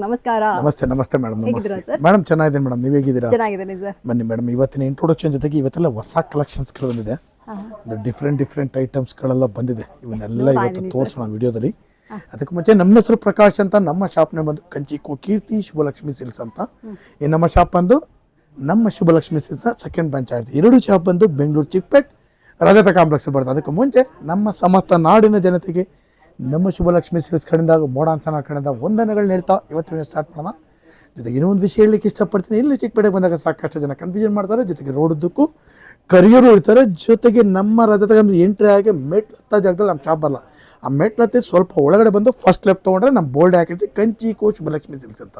ನಮಸ್ಕಾರ. ನಮಸ್ತೆ madam. Madam ಚೆನ್ನಾಗಿದೆ ಮೇಡಮ್, ನೀವು ಹೇಗಿದ್ದೀರಾ? ಚೆನ್ನಾಗಿದ್ದೀನಿ ಸರ್. ಬನ್ನಿ ಮೇಡಮ್, ಇವತ್ತಿನ ಇಂಟ್ರೊಡಕ್ಷನ್ ಜೊತೆಗೆ ಇವತ್ತೆಲ್ಲ ಹೊಸ ಕಲೆಕ್ಷನ್ಸ್ಗಳು ಬಂದಿದೆ. ಡಿಫ್ರೆಂಟ್ ಐಟಮ್ಸ್ಗಳೆಲ್ಲ ಬಂದಿದೆ. ಇವನ್ನೆಲ್ಲ ಇವತ್ತು ತೋರಿಸೋಣ ವಿಡಿಯೋದಲ್ಲಿ. ಅದಕ್ಕೆ ಮುಂಚೆ ನಮ್ಮ ಹೆಸರು ಪ್ರಕಾಶ್ ಅಂತ. ನಮ್ಮ ಶಾಪ್ನ ಬಂದು ಕಂಚಿಕೋ ಕೀರ್ತಿ ಶುಭಲಕ್ಷ್ಮಿ ಸಿಲ್ಕ್ಸ್ ಅಂತ. ಈ ನಮ್ಮ ಶಾಪ್ ಬಂದು ನಮ್ಮ ಶುಭಲಕ್ಷ್ಮಿ ಸಿಲ್ಕ್ಸ್ ಸೆಕೆಂಡ್ ಬ್ರಾಂಚ್ ಆಗಿದೆ. ಎರಡು ಶಾಪ್ ಬಂದು ಬೆಂಗಳೂರು ಚಿಕ್ಕಪೇಟ್ ರಜತ ಕಾಂಪ್ಲೆಕ್ಸ್ ಬರ್ತದೆ. ಅದಕ್ಕೆ ಮುಂಚೆ ನಮ್ಮ ಸಮಸ್ತ ನಾಡಿನ ಜನತೆಗೆ ನಮ್ಮ ಶುಭಲಕ್ಷ್ಮಿ ಸಿಲ್ಕ್ಸ್ ಕಡೆಯಿಂದ ಮೋಡಾನ್ಸನ ಕಡೆಯಿಂದ ವಂದನೆಗಳನ್ನ ಹೇಳ್ತಾ ಇವತ್ತಿನ ಸ್ಟಾರ್ಟ್ ಮಾಡೋಣ. ಜೊತೆಗೆ ಇನ್ನೊಂದು ವಿಷಯ ಹೇಳಲಿಕ್ಕೆ ಇಷ್ಟಪಡ್ತೀನಿ. ಇಲ್ಲಿ ಚಿಕ್ಕಪೇಟೆಗೆ ಬಂದಾಗ ಸಾಕಷ್ಟು ಜನ ಕನ್ಫ್ಯೂಷನ್ ಮಾಡ್ತಾರೆ. ಜೊತೆಗೆ ರೋಡುದ್ದಕ್ಕೂ ಕರಿಯರು ಇರ್ತಾರೆ. ಜೊತೆಗೆ ನಮ್ಮ ರಜತ ಎಂಟ್ರಿ ಆಗಿ ಮೆಟ್ಲು ಹತ್ತ ಜಾಗದಲ್ಲಿ ನಮ್ಮ ಶಾಪ್ ಬರಲ್ಲ. ಆ ಮೆಟ್ಲು ಹತ್ತಿ ಸ್ವಲ್ಪ ಒಳಗಡೆ ಬಂದು ಫಸ್ಟ್ ಲೆಫ್ಟ್ ತೊಗೊಂಡ್ರೆ ನಮ್ಮ ಬೋರ್ಡ್ ಹಾಕಿರ್ತೀವಿ ಕಂಚಿಕೋ ಶುಭಲಕ್ಷ್ಮಿ ಸಿಲ್ಕ್ಸ್ ಅಂತ.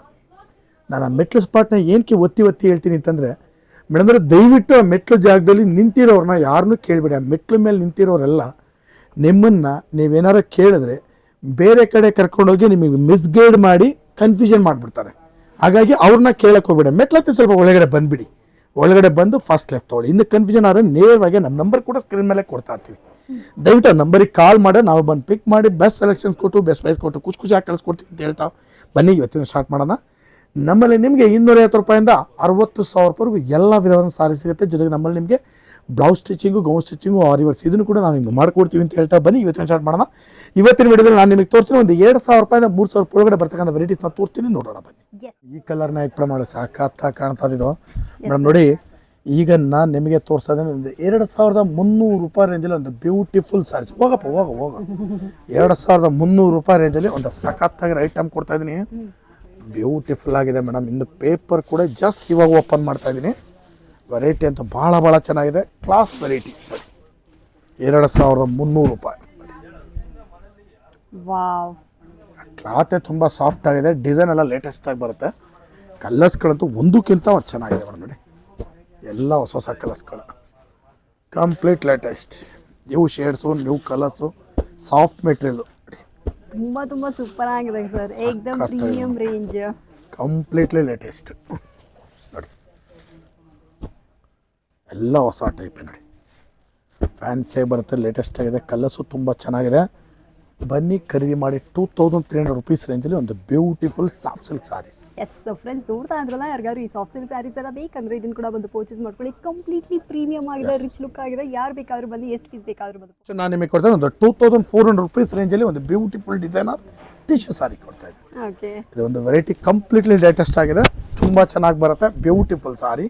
ನಾನು ಆ ಮೆಟ್ಲು ಸ್ಪಾಟ್ನ ಏನಕ್ಕೆ ಒತ್ತಿ ಹೇಳ್ತೀನಿ ಅಂತಂದರೆ ಮೇಡಮ್, ದಯವಿಟ್ಟು ಆ ಮೆಟ್ಲು ಜಾಗದಲ್ಲಿ ನಿಂತಿರೋರನ್ನ ಯಾರನ್ನೂ ಕೇಳಬೇಡಿ. ಆ ಮೆಟ್ಲು ಮೇಲೆ ನಿಂತಿರೋರೆಲ್ಲ ನಿಮ್ಮನ್ನು ನೀವೇನಾರು ಕೇಳಿದ್ರೆ ಬೇರೆ ಕಡೆ ಕರ್ಕೊಂಡೋಗಿ ನಿಮಗೆ ಮಿಸ್ಗೈಡ್ ಮಾಡಿ ಕನ್ಫ್ಯೂಷನ್ ಮಾಡಿಬಿಡ್ತಾರೆ. ಹಾಗಾಗಿ ಅವ್ರನ್ನ ಕೇಳಕ್ಕೆ ಹೋಗ್ಬೇಡಿ. ಮೆಟ್ಲತ್ತಿ ಸ್ವಲ್ಪ ಒಳಗಡೆ ಬಂದುಬಿಡಿ. ಒಳಗಡೆ ಬಂದು ಫಸ್ಟ್ ಲೆಫ್ಟ್ ತೊಗೊಳ್ಳಿ. ಇನ್ನು ಕನ್ಫ್ಯೂಷನ್ ಆದರೆ ನೇರವಾಗಿ ನಮ್ಮ ನಂಬರ್ ಕೂಡ ಸ್ಕ್ರೀನ್ ಮೇಲೆ ಕೊಡ್ತಾ ಇರ್ತೀವಿ. ದಯವಿಟ್ಟು ಆ ನಂಬರಿಗೆ ಕಾಲ್ ಮಾಡಿ ನಾವು ಬಂದು ಪಿಕ್ ಮಾಡಿ ಬೆಸ್ಟ್ ಸೆಲೆಕ್ಷನ್ಸ್ ಕೊಟ್ಟು ಬೆಸ್ಟ್ ಪ್ರೈಸ್ ಕೊಟ್ಟು ಖುಷಿಯಾಗಿ ಕಳಿಸ್ಕೊಡ್ತೀವಿ ಅಂತ ಹೇಳ್ತಾ ಬನ್ನಿ ಇವತ್ತಿನ ಸ್ಟಾರ್ಟ್ ಮಾಡೋಣ. ನಮ್ಮಲ್ಲಿ ನಿಮಗೆ 250 ರೂಪಾಯಿಂದ 60,000 ರೂಪಾಯಿವರೆಗೂ ಎಲ್ಲ ವಿಧವಾದ ಸಾರಿ ಸಿಗುತ್ತೆ. ಜೊತೆಗೆ ನಮ್ಮಲ್ಲಿ ನಿಮಗೆ ಬ್ಲೌಸ್ ಸ್ಟಿಚಿಂಗು, ಗೌನ್ ಸ್ಟಿಚಿಂಗು, ಆರಿವರ್ಸ್ ಇದನ್ನು ಕೂಡ ನಾವು ನಿಮ್ಗೆ ಮಾಡ್ಕೊಡ್ತೀವಿ ಅಂತ ಹೇಳ್ತಾ ಬನ್ನಿ ಇವತ್ತಿನ ಸ್ಟಾರ್ಟ್ ಮಾಡೋಣ. ಇವತ್ತಿನ ವಿಡಿಯೋದಲ್ಲಿ ನಾನು ನಿಮಗೆ ತೋರಿಸ್ತೀನಿ. ಒಂದು 2,000 ರೂಪಾಯಿಂದ 3,000 ಒಳಗಡೆ ಬರ್ತಕ್ಕಂಥ ವೆರೈಟೀಸ್ನ ತೋರಿಸ್ತೀನಿ, ನೋಡೋಣ ಬನ್ನಿ. ಈ ಕಲರ್ನ ಎಕ್ಸ್ಪ್ಲೇನ್ ಮಾಡಿ ಸಾಕಾಗ್ತಾ ಕಾಣ್ತಾ ಇದ್ದು ಮೇಡಮ್. ನೋಡಿ, ಈಗ ನಾನು ನಿಮಗೆ ತೋರಿಸ್ತಾ ಇದ್ದೇನೆ ಒಂದು 2,300 ರೂಪಾಯಿ ರೇಂಜಲ್ಲಿ ಒಂದು ಬ್ಯೂಟಿಫುಲ್ ಸಾರೀಸ್. ಹೋಗ 2,300 ರೂಪಾಯಿ ರೇಂಜಲ್ಲಿ ಒಂದು ಸಖತ್ತಾಗಿರೋ ಐಟಮ್ ಕೊಡ್ತಾ ಇದ್ದೀನಿ. ಬ್ಯೂಟಿಫುಲ್ ಆಗಿದೆ ಮೇಡಮ್. ಇನ್ನು ಪೇಪರ್ ಕೂಡ ಜಸ್ಟ್ ಇವಾಗ ಓಪನ್ ಮಾಡ್ತಾ ಇದ್ದೀನಿ. ವೆರೈಟಿ ಅಂತೂ ಭಾಳ ಚೆನ್ನಾಗಿದೆ. Class variety. 2,300 ರೂಪಾಯಿ. ಕ್ಲಾತೆ ತುಂಬ ಸಾಫ್ಟ್ ಆಗಿದೆ. ಡಿಸೈನ್ ಎಲ್ಲ ಲೇಟೆಸ್ಟ್ ಆಗಿ ಬರುತ್ತೆ. ಕಲರ್ಸ್ಗಳಂತೂ ಒಂದಕ್ಕಿಂತ ಒಂದು ಚೆನ್ನಾಗಿದೆ ಮೇಡಮ್. ನೋಡಿ, ಎಲ್ಲ ಹೊಸ ಕಲರ್ಸ್ಗಳು complete latest. New shades, new colours, soft material. ತುಂಬಾ ಸೂಪರ್ ಆಗಿದೆ ಸರ್. ಏಕದಮ್ ಪ್ರೀಮಿಯಂ ರೇಂಜ್, ಕಂಪ್ಲೀಟ್ಲಿ ಲೇಟೆಸ್ಟ್. ನೋಡಿ, ಎಲ್ಲ ಹೊಸ ಟೈಪ್. ನೋಡಿ, ಫ್ಯಾನ್ಸಿ ಬರುತ್ತೆ, ಲೇಟೆಸ್ಟ್ ಆಗಿದೆ. ಕಲರ್ಸು ತುಂಬ ಚೆನ್ನಾಗಿದೆ. ಬನ್ನಿ ಖರೀದಿ ಮಾಡಿ. 2,300 ರೂಪೀಸ್ ರೇಂಜಲ್ಲಿ ಒಂದು beautiful soft silk saris. Yes friends, ನೋಡ್ತಾ ಇದ್ರಲ್ಲ, ಯಾರಿಗಾರು ಈ ಸಾಫ್ಟ್ ಸಿಲ್ಕ್ ಸ್ಯಾರೀಸ್ ಎಲ್ಲ ಬೇಕಂದ್ರೆ ಇದನ್ನು ಕೂಡ ಬಂದು ಪರ್ಚೇಸ್ ಮಾಡ್ಕೊಳ್ಳಿ. ಕಂಪ್ಲೀಟ್ಲಿ ಪ್ರೀಮಿಯಂ ಆಗಿದೆ, ರಿಚ್ ಲುಕ್ ಆಗಿದೆ. ಯಾರು ಬೇಕಾದ್ರೂ ಬನ್ನಿ, ಎಷ್ಟು ಪೀಸ್ ಬೇಕಾದ್ರೂ ಬಂದು ನಾನು ನಿಮಗೆ ಕೊಡ್ತೇನೆ. ಒಂದು 2,400 ರೂಪೀಸ್ ರೇಂಜಲ್ಲಿ ಒಂದು ಬ್ಯೂಟಿಫುಲ್ ಡಿಸೈನರ್ ಟಿಶ್ಯೂ ಸಾರಿ ಕೊಡ್ತಾ ಇದ್ದೀನಿ. ಓಕೆ, ಇದು ಒಂದು ವೆರೈಟಿ ಕಂಪ್ಲೀಟ್ಲಿ ಲೇಟೆಸ್ಟ್ ಆಗಿದೆ. ತುಂಬ ಚೆನ್ನಾಗಿ ಬರುತ್ತೆ. ಬ್ಯೂಟಿಫುಲ್ ಸಾರಿ.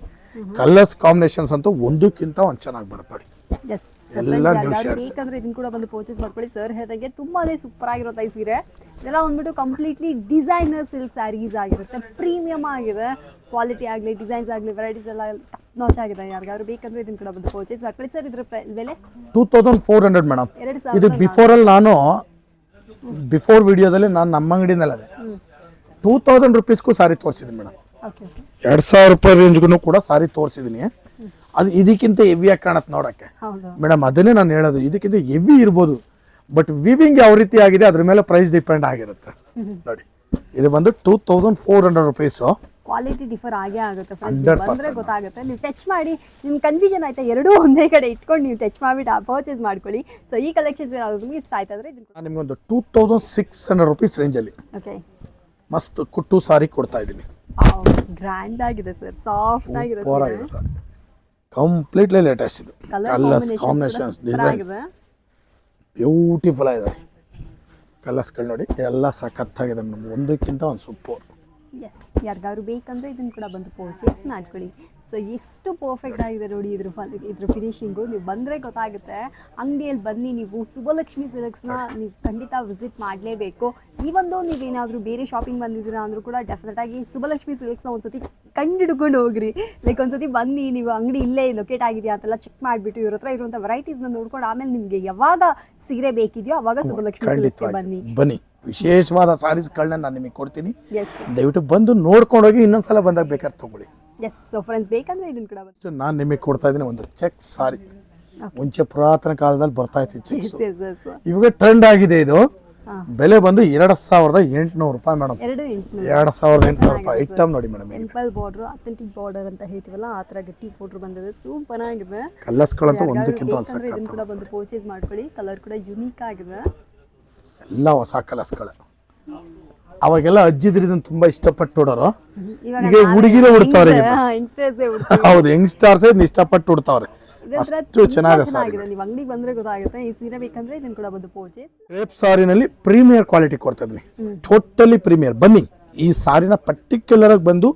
ಕಲರ್ಸ್ ಕಾಂಬಿನೇಷನ್ಸ್ ಅಂತೂ ಒಂದಕ್ಕಿಂತ ಒಂದು ಚೆನ್ನಾಗಿ ಬರುತ್ತೆ. ನೋಡಿ, ಎಲ್ಲ ನ್ಯೂ ಶೇಡ್ಸ್. ಬೇಕಂದ್ರೆ ಇದನ್ನ ಕೂಡ ಬಂದು ಪರ್ಚೇಸ್ ಮಾಡ್ಕೊಳ್ಳಿ. ಸರ್ ಹೇಳಿದಂಗೆ ತುಂಬಾನೇ ಸೂಪರ್ ಆಗಿರುತ್ತೆ ಈ ಸೀರೆ. ಇದೆಲ್ಲ ಬಂದ್ಬಿಟ್ಟು ಕಂಪ್ಲೀಟ್ಲಿ ಡಿಸೈನರ್ ಸಿಲ್ಕ್ ಸ್ಯಾರೀಸ್ ಆಗಿರುತ್ತೆ. ಪ್ರೀಮಿಯಂ ಆಗಿದೆ. ಕ್ವಾಲಿಟಿ ಆಗಲಿ, ಡಿಸೈನ್ಸ್ ಆಗಲಿ, ವೆರೈಟೀಸ್ ಎಲ್ಲ ಟಾಪ್ ನಾಚ್ ಆಗಿದೆ. ಯಾರಿಗಾದ್ರು ಬೇಕಂದ್ರೆ ಇದನ್ನ ಕೂಡ ಬಂದು ಪರ್ಚೇಸ್ ಮಾಡ್ಕೊಳ್ಳಿ. ಸರ್, ಇದ್ರ ಬೆಲೆ 2,400 ಮೇಡಮ್. ಇದು ಬಿಫೋರ್ ವಿಡಿಯೋದಲ್ಲಿ ನಾನು ನಮ್ಮ ಅಂಗಡಿನಲ್ಲೇ 2,000 ರೂಪೀಸ್ಗೂ ಸಾರಿ ತೋರಿಸಿದ್ದೀನಿ ಮೇಡಮ್. 2,000 ರೂಪಾಯಿ ರೇಂಜ್ಗೂ ಕೂಡ ಸಾರಿ ತೋರಿಸಿದ್ದೀನಿ. ಅದು ಇದಕ್ಕಿಂತ ಹೆವಿಯಾಗಿ ಕಾಣತ್ತೆ ನೋಡೋಕ್ಕೆ ಮೇಡಮ್. ಅದನ್ನೇ ನಾನು ಹೇಳೋದು, ಇದಕ್ಕಿಂತ ಹೆವಿ ಇರ್ಬೋದು, ಬಟ್ ವಿವಿಂಗ್ ಯಾವ ರೀತಿ ಆಗಿದೆ ಅದ್ರ ಮೇಲೆ ಪ್ರೈಸ್ ಡಿಪೆಂಡ್ ಆಗಿರುತ್ತೆ. ನೋಡಿ, ಇದು ಬಂದು 2,400 ರೂಪೀಸು. ಕ್ವಾಲಿಟಿ ಡಿಫರ್ ಆಗೇ ಆಗುತ್ತೆ ಬಂದರೆ ಗೊತ್ತಾಗುತ್ತೆ. ನೀವು ಟಚ್ ಮಾಡಿ, ನಿಮ್ಗೆ ಕನ್ಫ್ಯೂಷನ್ ಆಯ್ತಾ, ಎರಡೂ ಒಂದೇ ಕಡೆ ಇಟ್ಕೊಂಡು ನೀವು ಟಚ್ ಮಾಡಿಬಿಟ್ಟು ಪರ್ಚೇಸ್ ಮಾಡ್ಕೊಳ್ಳಿ. ಸೊ ಈ ಕಲೆಕ್ಷನ್ಸ್ ಏನಾದರೂ ನಿಮಗೆ ಇಷ್ಟ ಆಯ್ತು ಅಂದರೆ ನಾನು ನಿಮಗೊಂದು 2,600 ರೂಪೀಸ್ ರೇಂಜಲ್ಲಿ ಓಕೆ ಮಸ್ತ್ ಕುಟ್ಟು ಸಾರಿ ಕೊಡ್ತಾ ಇದ್ದೀನಿ. ಗ್ರ್ಯಾಂಡ್ ಆಗಿದೆ ಸರ್, ಸಾಫ್ಟ್ ಆಗಿದೆ ಸರ್. Completely latest. ಇದು ಕಲರ್ಸ್ ಕಾಂಬಿನೇಷನ್ಸ್, ಡಿಸೈನ್ಸ್ ಬ್ಯೂಟಿಫುಲ್ ಆಗಿದೆ. ಕಲರ್ಸ್ಗಳು ನೋಡಿ, ಎಲ್ಲ ಸಖತ್ತಾಗಿದೆ ಮೇಡಮ್. ಒಂದಕ್ಕಿಂತ ಒಂದು ಸೂಪರ್. ಎಸ್, ಯಾರಿಗಾದ್ರು ಬೇಕಂದ್ರೆ ಇದನ್ನು ಕೂಡ ಬಂದು ಪರ್ಚೇಸ್ ಮಾಡ್ಕೊಳ್ಳಿ. ಸೊ ಎಷ್ಟು ಪರ್ಫೆಕ್ಟ್ ಆಗಿದೆ ನೋಡಿ ಇದ್ರ ಫಿನಿಶಿಂಗು. ನೀವು ಬಂದರೆ ಗೊತ್ತಾಗುತ್ತೆ. ಅಂಗಡಿಯಲ್ಲಿ ಬನ್ನಿ, ನೀವು ಶುಭಲಕ್ಷ್ಮಿ ಸಿಲ್ಕ್ಸ್ನ ನೀವು ಖಂಡಿತ ವಿಸಿಟ್ ಮಾಡಲೇಬೇಕು. ಈ ಒಂದು ನೀವೇನಾದರೂ ಬೇರೆ ಶಾಪಿಂಗ್ ಬಂದಿದ್ದೀರಾ ಅಂದರೂ ಕೂಡ ಡೆಫಿನೆಟಾಗಿ ಶುಭಲಕ್ಷ್ಮಿ ಸಿಲ್ಕ್ಸ್ನ ಒಂದ್ಸತಿ ಕಂಡಿಡ್ಕೊಂಡು ಹೋಗ್ರಿ. ಲೈಕ್ ಒಂದ್ಸತಿ ಬನ್ನಿ, ನೀವು ಅಂಗಡಿ ಇಲ್ಲೇ ಲೊಕೇಟ್ ಆಗಿದೆಯಾ ಅಂತೆಲ್ಲ ಚೆಕ್ ಮಾಡಿಬಿಟ್ಟು ಇವ್ರ ಹತ್ರ ಇರುವಂಥ ವೆರೈಟೀಸ್ನ ನೋಡ್ಕೊಂಡು ಆಮೇಲೆ ನಿಮಗೆ ಯಾವಾಗ ಸೀರೆ ಬೇಕಿದೆಯೋ ಅವಾಗ ಶುಭಲಕ್ಷ್ಮಿ ಸಿಲ್ಕ್ಸ್ಗೆ ಬನ್ನಿ. ವಿಶೇಷವಾದ ಸಾರೀಸ್ಗಳನ್ನ ನಾನು ನಿಮಗೆ ಕೊಡ್ತೀನಿ. ದಯವಿಟ್ಟು ಬಂದು ನೋಡ್ಕೊಂಡೋಗಿ ಇನ್ನೊಂದ್ಸಲ ಬಂದಾಗ ಬೇಕಾದ್ರೆ ತಗೊಳ್ಳಿ. ಎಸ್, ಸೊ ಫ್ರೆಂಡ್ಸ್, ಬೇಕಂದ್ರೆ ಇದನ್ನ ಕೂಡ ನಾನು ನಿಮಗೆ ಕೊಡ್ತಾ ಇದ್ದೀನಿ ಒಂದು ಚೆಕ್ ಸಾರಿ. ಮುಂಚೆ ಪುರಾತನ ಕಾಲದಲ್ಲಿ ಬರ್ತಾ ಇತ್ತು ಚೆಕ್ಸ್. ಇವಾಗ ಟ್ರೆಂಡ್ ಆಗಿದೆ. ಇದು ಬೆಲೆ ಬಂದು 2,800 ರೂಪಾಯಿ ಮೇಡಮ್. 2,800 ರೂಪಾಯಿ. ಐಟಮ್ ನೋಡಿ madam, temple border, authentic border ಅಂತ ಹೇಳ್ತೀವಲ್ಲ, ಆ ಥರ ಗಟ್ಟಿ ಬಾರ್ಡರ್ ಬಂದಿದೆ. ಸೂಪರ್ ಆಗಿದೆ. ಕಲರ್ಸ್ಗಳಂತೂ ಒಂದಕ್ಕಿಂತ ಒಂದು ಸಕ್ಕ. ಇದನ್ನ ಕೂಡ ಬಂದು ಪರ್ಚೇಸ್ ಮಾಡ್ಕೊಳ್ಳಿ. ಕಲರ್ ಕೂಡ ಯುನೀಕ್ ಆಗಿದೆ. ಎಲ್ಲ ಹೊಸ ಕಲರ್ಸ್ಗಳು. ಅವಾಗೆಲ್ಲ ಅಜ್ಜಿದ್ರು ಇದನ್ನ ತುಂಬಾ ಇಷ್ಟಪಟ್ಟು ಉಡೋರು. ಇವಾಗ ಈಗ ಹುಡುಗಿರೇ ಉಡ್ತಾವ್ರೆ ಈಗ. ಯಂಗ್ಸ್ಟರ್ಸೇ ಹೌದು, ಯಂಗ್ಸ್ಟಾರ್ಸ್ ಇದನ್ನ ಇಷ್ಟಪಟ್ಟು ಉಡ್ತಾವ್ರೆ. ಅಷ್ಟು ಚೆನ್ನಾಗಿದೆ ಸಾರಿ. ಚೆನ್ನಾಗಿದೆ. ನೀವು ಅಂಗಡಿಗೆ ಬಂದ್ರೆ ಗೊತ್ತಾಗುತ್ತೆ. ಈ ಸೀರೆ ಬೇಕಂದ್ರೆ ಇದನ್ನ ಕೂಡ ಬಂದು ಪರ್ಚೇಸ್. ಕ್ರೇಪ್ ಸಾರಿನಲ್ಲಿ ಪ್ರೀಮಿಯರ್ ಕ್ವಾಲಿಟಿ ಕೊಡ್ತಾ ಇದ್ವಿ, ಟೋಟಲಿ ಪ್ರೀಮಿಯರ್. ಬನ್ನಿ ಈ ಸಾರಿನ ಪರ್ಟಿಕ್ಯುಲರ್ ಆಗಿ ಬಂದು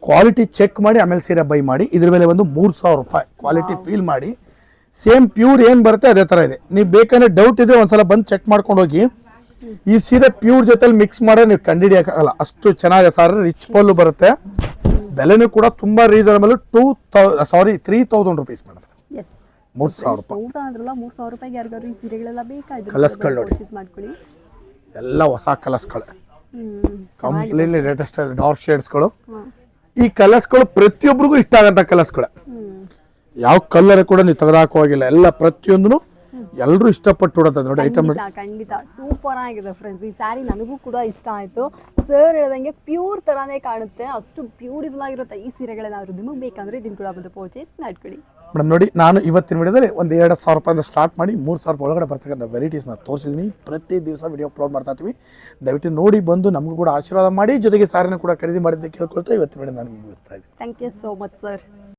ಕ್ವಾಲಿಟಿ ಚೆಕ್ ಮಾಡಿ ಆಮೇಲೆ ಸೀರೆ ಬೈ ಮಾಡಿ. ಇದ್ರ ಮೇಲೆ ಒಂದು 3,000 ರೂಪಾಯಿ ಕ್ವಾಲಿಟಿ ಫೀಲ್ ಮಾಡಿ. ಸೇಮ್ ಪ್ಯೂರ್ ಏನು ಬರುತ್ತೆ ಅದೇ ಥರ ಇದೆ. ನೀವು ಬೇಕಂದ್ರೆ ಡೌಟ್ ಇದೆ ಒಂದ್ಸಲ ಬಂದು ಚೆಕ್ ಮಾಡ್ಕೊಂಡು ಹೋಗಿ. ಈ ಸೀರೆ ಪ್ಯೂರ್ ಜೊತೆಲಿ ಮಿಕ್ಸ್ ಮಾಡಿದ್ರೆ ನೀವು ಕಂಡುಹಿಡಿಯೋಕ್ಕಾಗಲ್ಲ, ಅಷ್ಟು ಚೆನ್ನಾಗಿದೆ ಸಾರಿ. ರಿಚ್ ಪಲ್ಲು ಬರುತ್ತೆ, ಬೆಲೆನೂ ಕೂಡ ತುಂಬಾ ರೀಸನಬಲ್. 3,000 rupees madam. ಎಸ್, 3,000 ರೂಪಾಯಿ. ಊಟ ಅಂದ್ರಲ್ಲ 3,000 ರೂಪಾಯಿಗೆ ಯಾರಿಗಾದ್ರು ಈ ಸೀರೆಗಳೆಲ್ಲ ಬೇಕಾದ್ರೆ ಕಲರ್ಸ್ಗಳು ನೋಡಿ, ಪರ್ಚೇಸ್ ಮಾಡ್ಕೊಳ್ಳಿ. ಎಲ್ಲ ಹೊಸ ಕಲರ್ಸ್ಗಳು, ಕಂಪ್ಲೀಟ್ಲಿ ಲೇಟೆಸ್ಟ್ ಡಾರ್ಕ್ ಶೇಡ್ಸ್ಗಳು. ಈ ಕಲರ್ಸ್ಗಳು ಪ್ರತಿಯೊಬ್ಬರಿಗೂ ಇಷ್ಟ ಆಗಂತ ಕಲರ್ಸ್ಗಳು. ಯಾವ ಕಲರ್ ಕೂಡ ನೀವು ತೆಗೆದಾಕೋಗಿಲ್ಲ, ಎಲ್ಲ ಪ್ರತಿಯೊಂದೂ ಎಲ್ಲರೂ ಇಷ್ಟಪಟ್ಟು ಉಡೋದು ನೋಡಿ. ಐಟಮ್ ನೋಡಿ, ಖಂಡಿತ ಸೂಪರ್ ಆಗಿದೆ ಫ್ರೆಂಡ್ಸ್. ಈ ಸ್ಯಾರಿ ನನಗೂ ಕೂಡ ಇಷ್ಟ ಆಯಿತು. ಸರ್ ಹೇಳ್ದಂಗೆ ಪ್ಯೂರ್ ಥರನೇ ಕಾಣುತ್ತೆ, ಅಷ್ಟು ಬ್ಯೂಟಿಫುಲ್ ಆಗಿರುತ್ತೆ ಈ ಸೀರೆಗಳೇನಾದ್ರು ನಿಮಗೆ ಬೇಕಂದ್ರೆ ಇದನ್ನ ಕೂಡ ಬಂದು ಪರ್ಚೇಸ್ ಮಾಡ್ಕೊಳ್ಳಿ. ಮೇಡಮ್ ನೋಡಿ, ನಾನು ಇವತ್ತಿನ ವಿಡಿಯೋದಲ್ಲಿ ಒಂದು 2,000 ರೂಪಾಯಿಂದ ಸ್ಟಾರ್ಟ್ ಮಾಡಿ 3,000 ರೂಪಾಯಿ ಒಳಗಡೆ ಬರ್ತಕ್ಕಂಥ ವೆರೈಟೀಸ್ನ ತೋರಿಸಿದ್ದೀನಿ. ಪ್ರತಿ ದಿವಸ ವಿಡಿಯೋ ಅಪ್ಲೋಡ್ ಮಾಡ್ತಾ ಇರ್ತೀವಿ. ದಯವಿಟ್ಟು ನೋಡಿ ಬಂದು ನಮಗೂ ಕೂಡ ಆಶೀರ್ವಾದ ಮಾಡಿ, ಜೊತೆಗೆ ಸಾರಿನ ಕೂಡ ಖರೀದಿ ಮಾಡಿದ್ದಕ್ಕೆ ಕೇಳ್ಕೊಳ್ತಾ ಇವತ್ತಿನ ವಿಡಿಯೋ ನಾನು ಮುಗಿಸ್ತಾ ಇದ್ದೀನಿ. Thank you so much sir.